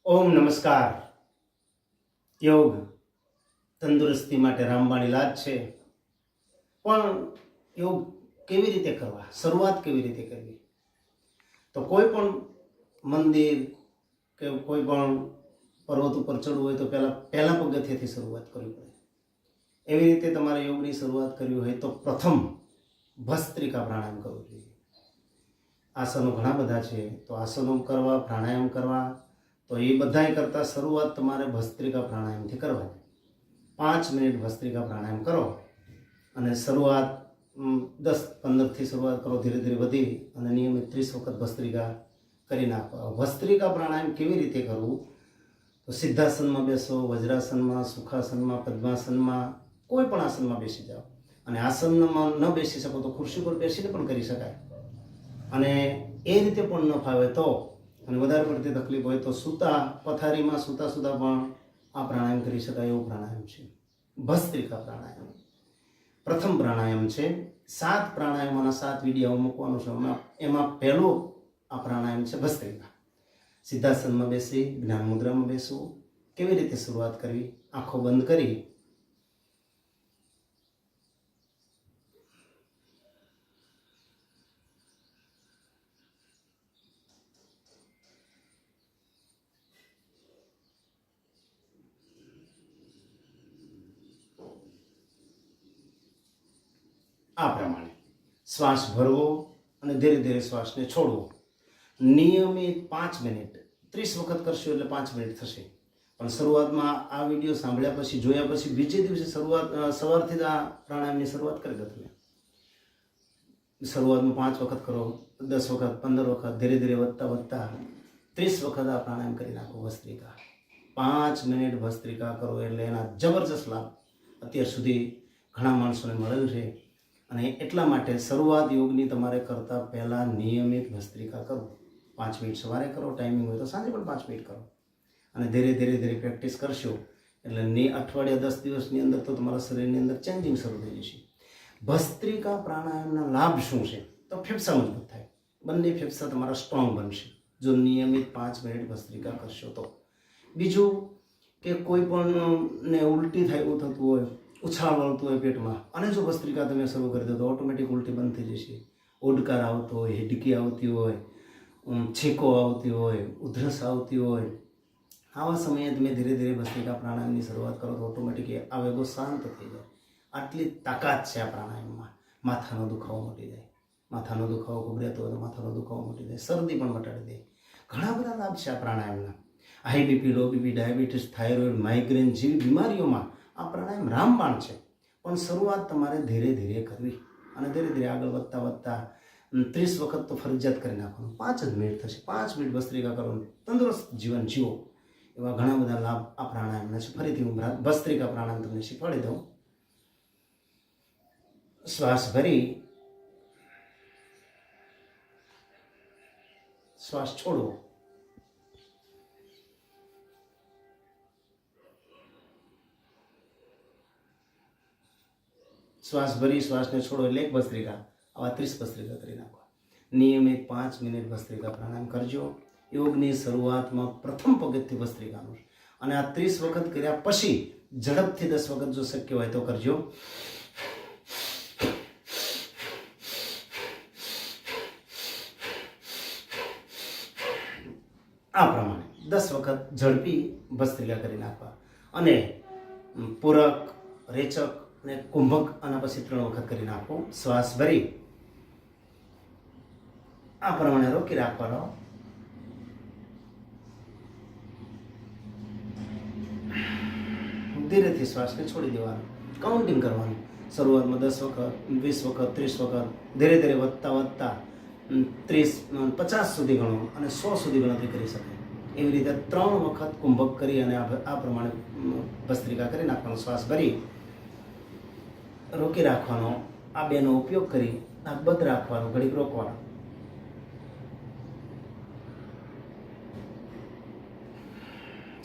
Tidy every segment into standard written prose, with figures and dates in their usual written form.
ઓમ નમસ્કાર. યોગ તંદુરસ્તી માટે રામબાણ ઇલાજ છે. પણ યોગ કેવી રીતે કરવા, શરૂઆત કેવી રીતે કરવી? તો કોઈ પણ મંદિર કે કોઈ પણ પર્વત ઉપર ચડવું હોય તો પહેલા પગથિયેથી શરૂઆત કરવી પડે. એવી રીતે તમારે યોગની શરૂઆત કરવી હોય તો પ્રથમ ભસ્ત્રિકા પ્રાણાયામ કરવું જોઈએ. આસનો ઘણા બધા છે, તો આસનો કરવા, પ્રાણાયામ કરવા, તો એ બધાય કરતાં શરૂઆત તમારે ભસ્ત્રિકા પ્રાણાયામથી કરવાની. 5 મિનિટ ભસ્ત્રિકા પ્રાણાયામ કરો અને શરૂઆત 10-15થી શરૂઆત કરો, ધીરે ધીરે વધી અને નિયમિત 30 વખત ભસ્ત્રિકા કરી નાખો. ભસ્ત્રિકા પ્રાણાયામ કેવી રીતે કરવું? તો સિદ્ધાસનમાં બેસો, વજ્રાસનમાં, સુખાસનમાં, પદ્માસનમાં, કોઈ પણ આસનમાં બેસી જાઓ. અને આસનમાં ન બેસી શકો તો ખુરશી પર બેસીને પણ કરી શકાય. અને એ રીતે પણ ન ફાવે તો, અને વધારે પડતી તકલીફ હોય તો પથારીમાં સૂતા પણ આ પ્રાણાયામ કરી શકાય એવું પ્રાણાયામ છે ભસ્ત્રિકા પ્રાણાયામ. પ્રથમ પ્રાણાયામ છે. 7 પ્રાણાયામોના 7 વિડીયો મૂકવાનો છે. એમાં પહેલો આ પ્રાણાયામ છે ભસ્ત્રિકા. સિદ્ધાસનમાં બેસી જ્ઞાન મુદ્રામાં બેસવું. કેવી રીતે શરૂઆત કરવી? આંખો બંધ કરી આ પ્રમાણે શ્વાસ ભરવો અને ધીરે ધીરે શ્વાસને છોડવો. નિયમિત 5 મિનિટ 30 વખત કરશો એટલે 5 મિનિટ થશે. પણ શરૂઆતમાં આ વિડીયો સાંભળ્યા પછી, જોયા પછી બીજે દિવસે સવારથી જ આ પ્રાણાયામની શરૂઆત કરી દો. તમે શરૂઆતમાં 5 વખત કરો, 10 વખત, 15 વખત, ધીરે ધીરે વધતા 30 વખત આ પ્રાણાયામ કરી નાખો. ભસ્ત્રિકા 5 મિનિટ ભસ્ત્રિકા કરો એટલે એના જબરજસ્ત લાભ અત્યાર સુધી ઘણા માણસોને મળેલ છે. અને એટલા માટે શરૂઆત યોગની તમારે કરતાં પહેલાં નિયમિત ભસ્ત્રિકા કરો. 5 મિનિટ સવારે કરો, ટાઈમિંગ હોય તો સાંજે પણ 5 મિનિટ કરો. અને ધીરે ધીરે પ્રેક્ટિસ કરશો એટલે અઠવાડિયા 10 દિવસની અંદર તો તમારા શરીરની અંદર ચેન્જિંગ શરૂ થઈ જશે. ભસ્ત્રિકા પ્રાણાયામના લાભ શું છે? તો ફેફસા મજબૂત થાય, બંને ફેફસા તમારા સ્ટ્રોંગ બનશે જો નિયમિત 5 મિનિટ ભસ્ત્રિકા કરશો તો. બીજું કે કોઈ પણ ને ઉલટી થાય એવું થતું હોય, ઉછાળ વળતું હોય પેટમાં, અને જો ભસ્ત્રિકા તમે શરૂ કરી દો તો ઓટોમેટિક ઉલટી બંધ થઈ જશે. ઓડકાર આવતો હોય, હિડકી આવતી હોય, છીકો આવતી હોય, ઉધરસ આવતી હોય, આવા સમયે તમે ધીરે ધીરે ભસ્ત્રિકા પ્રાણાયામની શરૂઆત કરો તો ઓટોમેટિક આ વેગો શાંત થઈ જાય. આટલી તાકાત છે આ પ્રાણાયામમાં. માથાનો દુખાવો મટી જાય, માથાનો દુખાવો ગભરાતો હોય તો માથાનો દુખાવો મટી જાય, શરદી પણ મટાડી દે. ઘણા બધા લાભ છે આ પ્રાણાયામના. High BP, low BP, diabetes, thyroid, migraine જેવી બીમારીઓમાં આ પ્રાણાયામ રામબાણ છે. પણ શરૂઆત તમારે ધીરે ધીરે કરવી અને ધીરે ધીરે આગળ વધતા 30 વખત તો ફરજિયાત કરી નાખવાનું. 5 જ મિનિટ થશે. 5 મિનિટ ભસ્ત્રિકા કરો, તંદુરસ્ત જીવન જીવો. એવા ઘણા બધા લાભ આ પ્રાણાયામના છે. ફરીથી હું ભસ્ત્રિકા પ્રાણાયામ તમને શીખવાડી દઉં. શ્વાસ ભરી શ્વાસ છોડવો. શ્વાસ ભરી શ્વાસને છોડો એટલે એક ભસ્ત્રિકા. આવા 30 ભસ્ત્રિકા કરી નાખો. નિયમિત 5 મિનિટ ભસ્ત્રિકા પ્રાણાયામ કરજો. યોગની શરૂઆતમાં પ્રથમ પગથિયું ભસ્ત્રિકાનું. અને આ 30 વખત કર્યા પછી ઝડપથી 10 વખત જો શક્ય હોય તો કરજો. આ પ્રમાણે 10 વખત ઝડપી ભસ્ત્રિકા કરી નાખવા. અને પૂરક, રેચક અને કુંભક આના પછી 3 વખત કરી નાખો. શ્વાસ ભરી આ પ્રમાણે રોકી રાખવાનો. ધીરેથી શ્વાસને છોડી દેવાનો. કાઉન્ટિંગ કરવાનું. શરૂઆતમાં 10 વખત, 20 વખત, 30 વખત, ધીરે ધીરે વધતા 30, 50 સુધી ગણો અને 100 સુધી ગણતરી કરી શકાય. એવી રીતે 3 વખત કુંભક કરી અને આ પ્રમાણે ભસ્ત્રિકા કરી નાખવાનો. શ્વાસ ભરી રોકી રાખવાનો. આ બેનો ઉપયોગ કરી નાક બંધ રાખવાનો, ઘડીક રોકવાનો.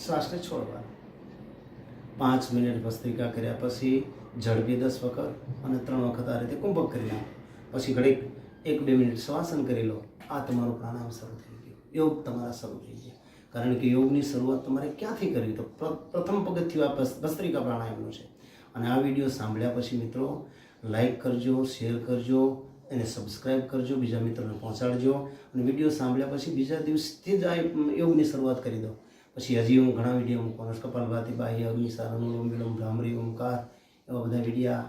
શ્વાસને છોડવાનો. 5 મિનિટ ભસ્ત્રિકા કર્યા પછી ઝડપી 10 વખત અને 3 વખત આ રીતે કુંભક કરી નાખો. પછી ઘડીક 1-2 મિનિટ શ્વાસન કરી લો. આ તમારું પ્રાણાયામ શરૂ થઈ ગયું. યોગ તમારા શરૂ થઈ ગયા. કારણ કે યોગની શરૂઆત તમારે ક્યાંથી કરવી? તો પ્રથમ પગથિયું આ ભસ્ત્રિકા પ્રાણાયામનું છે. અને આ વિડીયો સાંભળ્યા પછી મિત્રો લાઈક કરજો, શેર કરજો અને સબસ્ક્રાઈબ કરજો, બીજા મિત્રોને પહોંચાડજો. અને વિડીયો સાંભળ્યા પછી બીજા દિવસથી જ આ યોગની શરૂઆત કરી દો. પછી હજી હું ઘણા વિડીયો મૂકવાનો છું. કપાલભાતી, બાહ્ય, અગ્નિસાર, અનુલોમ વિલોમ, ભ્રામરી, ઓમકાર, એવા બધા વિડીયા,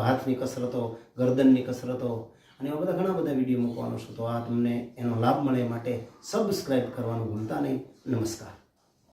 હાથની કસરતો, ગરદનની કસરતો અને એવા ઘણા બધા વિડીયો મૂકવાનો છું. તો આ તમને એનો લાભ મળે માટે સબસ્ક્રાઈબ કરવાનું ભૂલતા નહીં. નમસ્કાર.